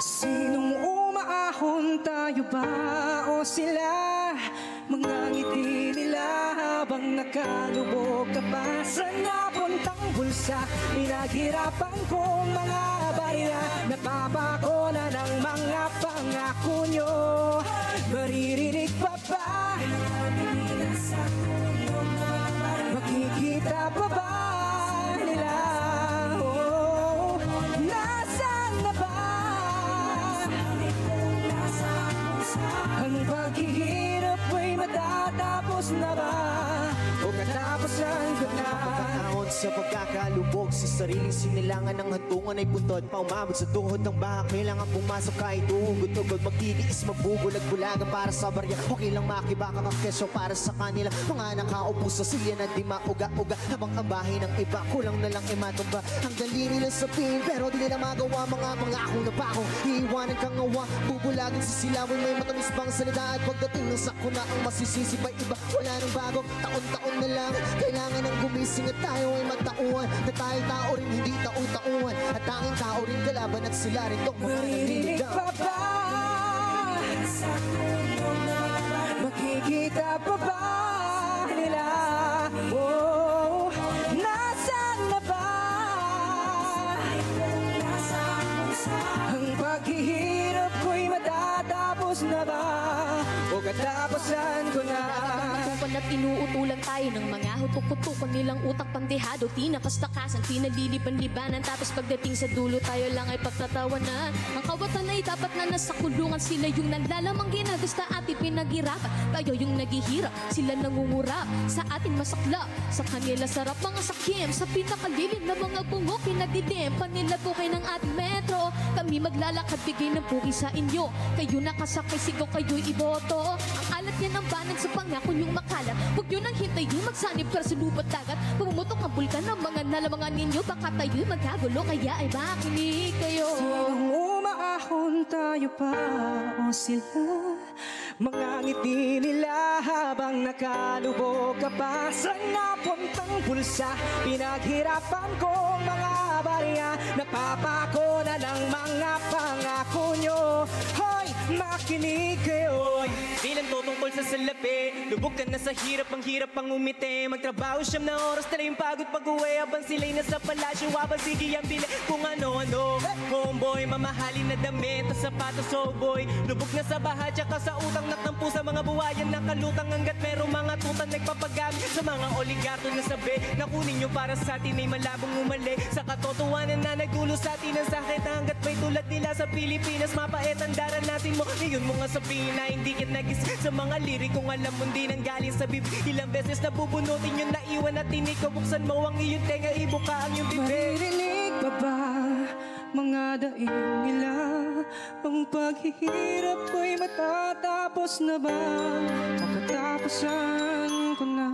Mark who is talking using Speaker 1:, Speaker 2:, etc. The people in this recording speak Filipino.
Speaker 1: Sinong umaahon, tayo ba o sila? Mga ngiti nila habang nakalubog ka pa sa napuntang bulsa. Pinaghirapan kong mga barya, napapako na ng mga pangako nyo. Maririnig pa ba? Makikita pa ba nila? Oh, nasaan na ba ang paghihirap? Ay matatapos na ba? O katapusan ko na?
Speaker 2: Pagkakataon sa pagkakalubog sa sariling sinilangan ng hantungan ay buntod pa umabot sa tuhod ng baha. Kailangan pumasok kahit uhugod-ugod, magtitiis, magbubulag-bulagan para sa barya. Okay lang makibaka ka kesyo para sa kanila. Mga nakaupo sa silya na di mauga-uga, habang ang bahay ng iba kulang na lang imatumba. Ang dali nila sabihin pero di nila magawa. Mga pangako na pa ako, iiwanan kang awa. Bubulagin sa silawin, may matamis pang salita. At pagdating ng sakuna ang masisisi pa iba. Wala nang bago, taon-taon na lang. Kailangan ng gumising at tayo ay magtauhan. Na tayo tao rin, hindi tao-tauhan. At tanging tao rin kalaban at sila rin tong mga
Speaker 1: maririnig pa ba? Makikita pa ba nila? Oh, nasaan na ba ang paghihirap ko'y matatapos na ba? O katapusan ko na?
Speaker 3: At inuutulan tayo ng mga hutok-hutukon nilang utak pandehado, tinakas-takasan, pinaliliban-libanan. Tapos pagdating sa dulo tayo lang ay pagtatawanan. Ang kawatan ay dapat na nasa kulungan. Sila yung naglalamang ginagusta at ipinaghirapan. Tayo yung naghihirap, sila nangungurap. Sa atin masaklap, sa kanila sarap mga sakim. Sa pinakalilim na mga bungo pinadidim. Panilabukay ng ating metro. Kami maglalakad, bigay ng pugi sa inyo. Kayo nakasakay, sigaw kayo'y iboto. Ang alat yan ang banag sa pangako yung makalat. Huwag nyo nang hintayin, magsanib para sa lupat dagat. Pumutok ang bulkan ng mga nalamangan ninyo. Baka tayo'y magkagulo, kaya ay makinig kayo.
Speaker 1: Sinong umaahon, tayo pa o sila? Mga ngiti nila habang nakalubog ka pa sa napuntang bulsa. Pinaghirapan kong mga barya, napapako na ng mga pangako nyo. Hoy, makinig kayo.
Speaker 4: Di lang to tungkol sa salapi, lubog ka na sa hirap, ang hirap pang umiti. Magtrabaho siyam na oras, tala yung pagod pag-uwi. Habang sila'y nasa palasyo, habang sige ang bili kung ano-ano. Homeboy, mamahalin na damit at sapatos, oh boy. Lubog na sa baha, tsaka sa utang natampu sa mga buhayan. Nakalutang hanggat merong mga tutan nagpapagamit sa mga oligarto na sabi na kunin nyo para sa atin ay malabong umali. Sa katotohanan na nagdulo sa atin ang sakit, hanggat may tulad nila sa Pilipinas. Mapait ang daranatin mo, ngayon mo nga sabihin na hindi ka nagis sa mga lirik kung alam mo di nang galing sa bibig. Ilang beses na bubunutin yung naiwan at tinig ko. Buksan mo ang iyong tenga, ibuka ang iyong bibig.
Speaker 1: Maririnig pa ba mga daing nila? Ang paghihirap ko'y matatapos na ba? O katapusan ko na?